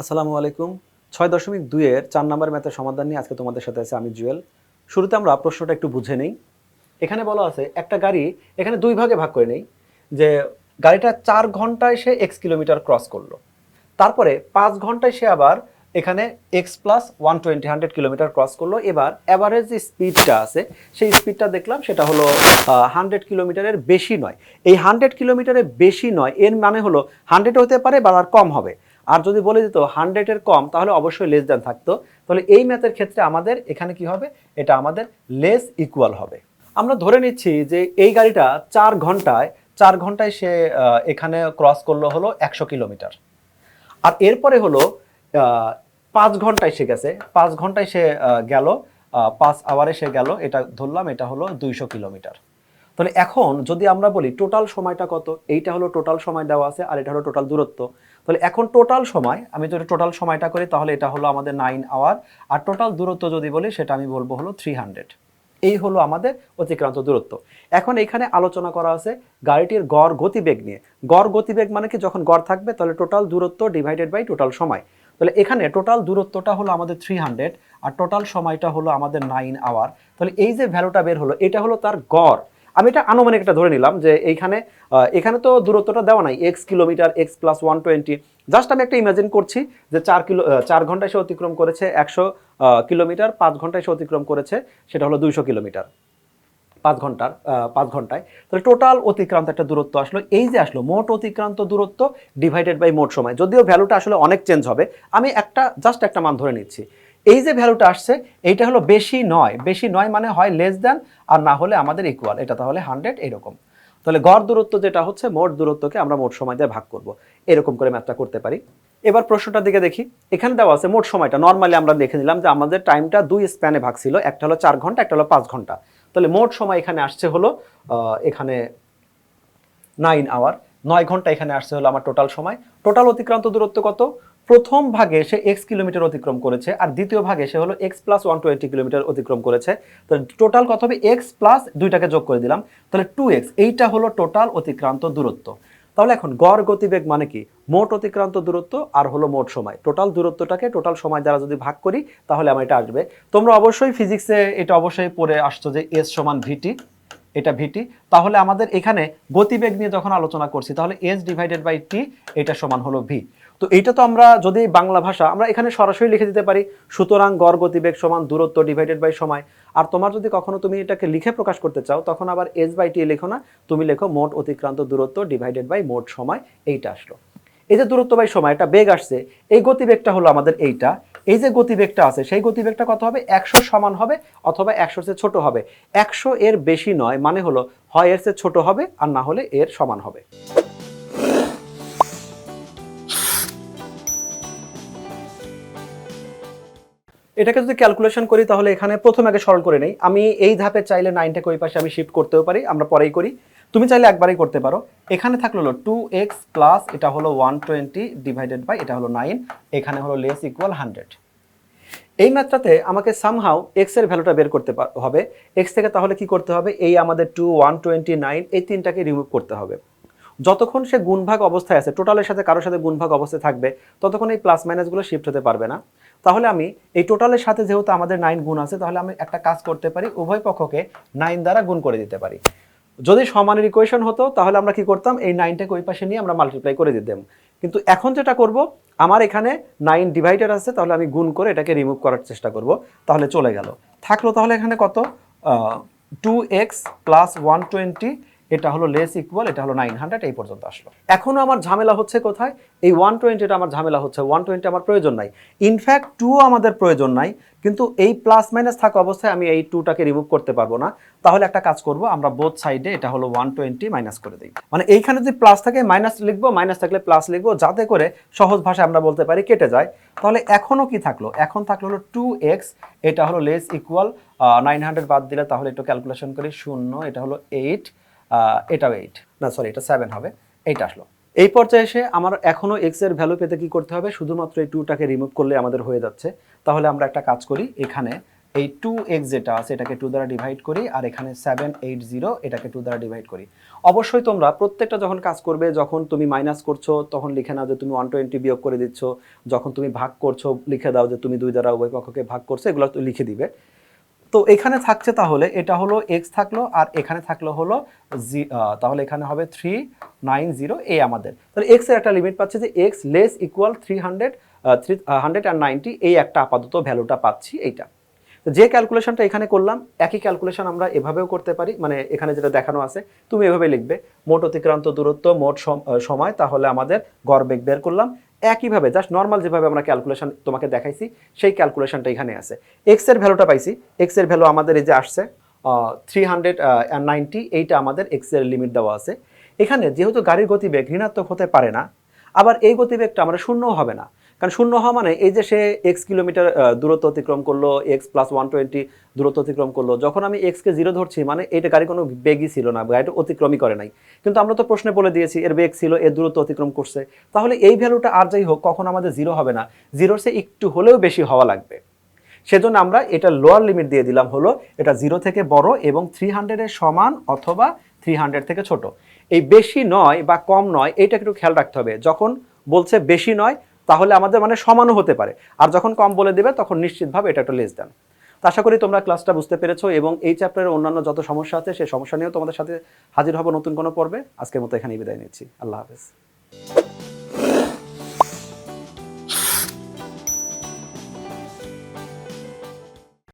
আসসালামু আলাইকুম। ৬.২ এর ৪ নাম্বার ম্যাথের সমাধান নিয়ে আজকে তোমাদের সাথে আছে আমি জুয়েল। শুরুতে আমরা প্রশ্নটা একটু বুঝে নেই। এখানে বলা আছে একটা গাড়ি এখানে ২ ভাগে ভাগ করে নেই যে গাড়িটা ৪ ঘন্টায় সে x কিলোমিটার ক্রস করলো। তারপরে ৫ ঘন্টায় সে আবার এখানে x প্লাস 120 কিলোমিটার ক্রস করলো। এবার অ্যাভারেজ যে স্পিডটা আছে সেই স্পিডটা দেখলাম সেটা হলো 100 কিলোমিটারের বেশি নয়। এই 100 কিলোমিটারের বেশি নয় এর মানে হলো 100 হতে পারে বা আর কম হবে। আর যদি বলে দিত 100 এর কম তাহলে অবশ্যই লেস দ্যান থাকতো। তাহলে এই ম্যাথের ক্ষেত্রে আমাদের এখানে কি হবে, এটা আমাদের লেস ইকুয়াল হবে। আমরা ধরে নিচ্ছি যে এই গাড়িটা ৪ ঘন্টায় সে এখানে ক্রস করলো হলো ১০০ কিলোমিটার। আর এরপরে হলো ৫ ঘন্টায় সে গেছে, ৫ ঘন্টায় সে গেল, 5 আওয়ারে সে গেল, এটা ধরলাম এটা হলো ২০০ কিলোমিটার। তাহলে এখন যদি আমরা বলি টোটাল সময়টা কত, এইটা হলো টোটাল সময় দেওয়া আছে আর এটা হলো টোটাল দূরত্ব। তাহলে এখন টোটাল সময় আমি যদি টোটাল সময়টা করি তাহলে এটা হলো আমাদের 9 আওয়ার, আর টোটাল দূরত্ব যদি বলি সেটা আমি বলবো হলো 300। এই হলো আমাদের অতিক্রান্ত দূরত্ব। এখন এখানে আলোচনা করা আছে গাড়িটির গড় গতিবেগ নিয়ে। গড় গতিবেগ মানে কি, যখন গড় থাকবে তাহলে টোটাল দূরত্ব ডিভাইডেড বাই টোটাল সময়। তাহলে এখানে টোটাল দূরত্বটা হলো আমাদের 300 আর টোটাল সময়টা হলো আমাদের 9 আওয়ার। তাহলে এই যে ভ্যালুটা বের হলো এটা হলো তার গড়। আমি এটা আনুমানিক একটা ধরে নিলাম যে এইখানে এখানে তো দূরত্বটা দেওয়া নাই, x kilometre x plus 120। Just আমি একটা ইমাজিন করছি যে 4 ঘন্টায় সে অতিক্রম করেছে 100 কিলোমিটার, 5 ঘন্টায় সে অতিক্রম করেছে সেটা হলো 200 কিলোমিটার 5 ঘন্টায়। তাহলে টোটাল অতিক্রান্ত একটা দূরত্ব আসলো, এই যে আসলো মোট অতিক্রান্ত দূরত্ব ডিভাইডেড বাই মোট সময়। যদিও ভ্যালুটা আসলে অনেক চেঞ্জ হবে, আমি জাস্ট একটা মান ধরে নিচ্ছি। এই যে ভ্যালুটা আসছে এইটা হলো বেশি নয়, বেশি নয় মানে হয় লেস দ্যান আর না হলে আমাদের ইকুয়াল, এটা তাহলে 100 এরকম। তাহলে গড় দূরত্ব যেটা হচ্ছে মোট দূরত্বকে আমরা মোট সময় দিয়ে ভাগ করব, এরকম করে ম্যাথটা করতে পারি। এবার প্রশ্নটার দিকে দেখি। এখানে দেওয়া আছে মোট সময়টা, নর্মালি আমরা দেখে নিলাম যে আমাদের টাইমটা 2 স্প্যানে ভাগ ছিল, একটা হলো 4 ঘন্টা একটা হলো 5 ঘন্টা। তাহলে মোট সময় এখানে আসছে হলো এখানে 9 আওয়ার, 9 ঘন্টা এখানে আসছে হলো আমার টোটাল সময়। টোটাল অতিক্রান্ত দূরত্ব কত, প্রথম ভাগে সে x কিলোমিটার অতিক্রম করেছে আর দ্বিতীয় ভাগে সে হলো x প্লাস 120 কিলোমিটার অতিক্রম করেছে। তাহলে টোটাল কত হবে, x প্লাস দুইটাকে যোগ করে দিলাম, তাহলে 2x, এইটা হলো টোটাল অতিক্রান্ত দূরত্ব। তাহলে এখন গড় গতিবেগ মানে কি, মোট অতিক্রান্ত দূরত্ব আর হলো মোট সময়। টোটাল দূরত্বটাকে টোটাল সময় দ্বারা যদি ভাগ করি তাহলে আমার এটা আসবে। তোমরা অবশ্যই ফিজিক্সে এটা অবশ্যই পড়ে আসছো যে s সমান ভিটি, এটা ভিটি। তাহলে আমাদের এখানে গতিবেগ নিয়ে যখন আলোচনা করছি তাহলে s ডিভাইডেড বাই টি এটা সমান হলো ভি। তো এইটা তো আমরা যদি বাংলা ভাষা আমরা এখানে সরাসরি লিখে দিতে পারি, সুতরাং গড় গতিবেগ সমান দূরত্ব ডিভাইডেড বাই সময়। আর তোমার যদি কখনো তুমি এটাকে লিখে প্রকাশ করতে চাও তখন আবার s বাই টি লেখো না, তুমি লেখো মোট অতিক্রান্ত দূরত্ব ডিভাইডেড বাই মোট সময়। এইটা আসলো। এই যে দূরত্ব বাই সময়, এটা বেগ আসছে, এই গতিবেগটা হলো আমাদের এইটা। এই যে গতিবেগটা আছে সেই গতিবেগটা কত হবে, 100 সমান হবে অথবা 100 চেয়ে ছোট হবে। 100 এর বেশি নয় মানে হলো হয় এর চেয়ে ছোট হবে আর না হলে এর সমান হবে। এটাকে যদি ক্যালকুলেশন করি তাহলে এখানে প্রথম আগে সরল করে নেই। আমি এই ধাপে চাইলে 9টাকে ওই পাশে আমি শিফট করতেও পারি, আমরা পরেই করি। তুমি চাইলে একবারেই করতে পারো। এখানে থাকলো হলো 2x প্লাস এটা হলো 120 ডিভাইডেড বাই এটা হলো 9, এখানে হলো লেস ইকুয়াল 100। এই ম্যাথটাতে আমাকে সামহাউ x এর ভ্যালুটা বের করতে হবে। x থেকে তাহলে কি করতে হবে, এই আমাদের 2 129 এই তিনটাকে রিমুভ করতে হবে। যতক্ষণ সে গুণভাগ অবস্থায় আছে, টোটালের সাথে কারোর সাথে গুণভাগ অবস্থায় থাকবে, ততক্ষণ এই প্লাস মাইনাসগুলো শিফট হতে পারবে না। তাহলে আমি এই টোটালের সাথে যেহেতু আমাদের 9 গুণ আছে তাহলে আমি একটা কাজ করতে পারি, উভয় পক্ষকে 9 দ্বারা গুণ করে দিতে পারি। যদি সমানের ইকুয়েশন হতো তাহলে আমরা কি করতাম, এই 9টাকে ওই পাশে নিয়ে আমরা মাল্টিপ্লাই করে দিতাম। কিন্তু এখন যেটা করব, আমার এখানে 9 ডিভাইডার আছে তাহলে আমি গুণ করে এটাকে রিমুভ করার চেষ্টা করব, তাহলে চলে গেল। থাকলো তাহলে এখানে কত, 2x প্লাস 120 এটা হলো লেস ইকুয়াল এটা হলো 900, এই পর্যন্ত আসলো। এখনো আমার ঝামেলা হচ্ছে কোথায়, এই 120টা আমার ঝামেলা হচ্ছে। 120 আমার প্রয়োজন নাই, ইনফ্যাক্ট 2 আমাদের প্রয়োজন নাই, কিন্তু এই প্লাস মাইনাস থাকা অবস্থায় আমি এই 2টাকে রিমুভ করতে পারবো না। তাহলে একটা কাজ করব, আমরা বোথ সাইডে এটা হলো 120 মাইনাস করে দিই। মানে এইখানে যদি প্লাস থাকে মাইনাস লিখবো, মাইনাস থাকলে প্লাস লিখবো, যাতে করে সহজ ভাষায় আমরা বলতে পারি কেটে যায়। তাহলে এখনো কি থাকলো, এখন থাকলো হলো 2x এটা হলো লেস ইকুয়াল 900 বাদ দিলে তাহলে একটু ক্যালকুলেশন করি, 0 এটা হলো 8, এটাও 8 না সরি এটা 7 হবে, এইটা আসলো। এই পর্যায়ে এসে আমার এখনো x এর ভ্যালু পেতে কি করতে হবে, শুধুমাত্র এই 2টাকে রিমুভ করলে আমাদের হয়ে যাচ্ছে। তাহলে আমরা একটা কাজ করি, এখানে এই 2x যেটা আছে এটাকে 2 দ্বারা ডিভাইড করি, আর এখানে 780 এটাকে 2 দ্বারা ডিভাইড করি। অবশ্যই তোমরা প্রত্যেকটা যখন কাজ করবে, যখন তুমি মাইনাস করছো তখন লিখে নাও যে তুমি 120 বিয়োগ করে দিচ্ছ, যখন তুমি ভাগ করছো লিখে দাও যে তুমি 2 দ্বারা উভয় পক্ষকে ভাগ করছো, এগুলো তো লিখে দিবে। তো এখানে থাকছে তাহলে এটা হলো x থাকলো, আর এখানে থাকলো হলো তাহলে এখানে হবে 390 আমাদের। তাহলে x এর একটা লিমিট পাচ্ছে যে x লেস ইকুয়াল 390, এই একটা আপাতত ভ্যালুটা পাচ্ছি এইটা। যে ক্যালকুলেশনটা এখানে করলাম একই ক্যালকুলেশন আমরা এভাবেও করতে পারি, মানে এখানে যেটা দেখানো আছে তুমি এভাবে লিখবে মোট অতিক্রান্ত দূরত্ব মোট সময়, তাহলে আমাদের গড় বেগ বের করলাম। একইভাবে জাস্ট নর্মাল যেভাবে আমরা ক্যালকুলেশন তোমাকে দেখাইছি সেই ক্যালকুলেশনটা এখানে আছে। এক্স এর ভ্যালুটা পাইছি, এক্স এর ভ্যালু আমাদের এই যে আসছে 390, এইটা আমাদের এক্স এর লিমিট দেওয়া আছে। এখানে যেহেতু গাড়ির গতিবেগ ঋণাত্মক হতে পারে না, আবার এই গতিবেগটা আমরা শূন্যও হবে না, কারণ শূন্য হওয়া মানে এই যে সে এক্স কিলোমিটার দূরত্ব অতিক্রম করলো, এক্স প্লাস 120 দূরত্ব অতিক্রম করলো, যখন আমি এক্সকে 0 ধরছি মানে এটা গাড়ি কোনো বেগই ছিল না, গাড়িটা অতিক্রমই করে নাই। কিন্তু আমরা তো প্রশ্নে বলে দিয়েছি এর বেগ ছিল, এর দূরত্ব অতিক্রম করছে, তাহলে এই ভ্যালুটা আর যাই হোক কখন আমাদের 0 হবে না, 0-র চেয়ে একটু হলেও বেশি হওয়া লাগবে। সেজন্য আমরা এটা লোয়ার লিমিট দিয়ে দিলাম হলো এটা 0 থেকে বড় এবং 300 এর সমান অথবা 300 থেকে ছোট। এই বেশি নয় বা কম নয় এটা একটু খেয়াল রাখতে হবে। যখন বলছে বেশি নয় তাহলে আমাদের মানে সমানও হতে পারে, আর যখন কম বলে দেবে তখন নিশ্চিতভাবে এটা একটা লেস দেন। তো আশা করি তোমরা ক্লাসটা বুঝতে পেরেছো, এবং এই চ্যাপ্টারের অন্যান্য যত সমস্যা আছে সেই সমস্যা নিয়েও তোমাদের সাথে হাজির হব নতুন কোনো পর্বে। আজকের মতো এখানেই বিদায় নিচ্ছি। আল্লাহ হাফেজ।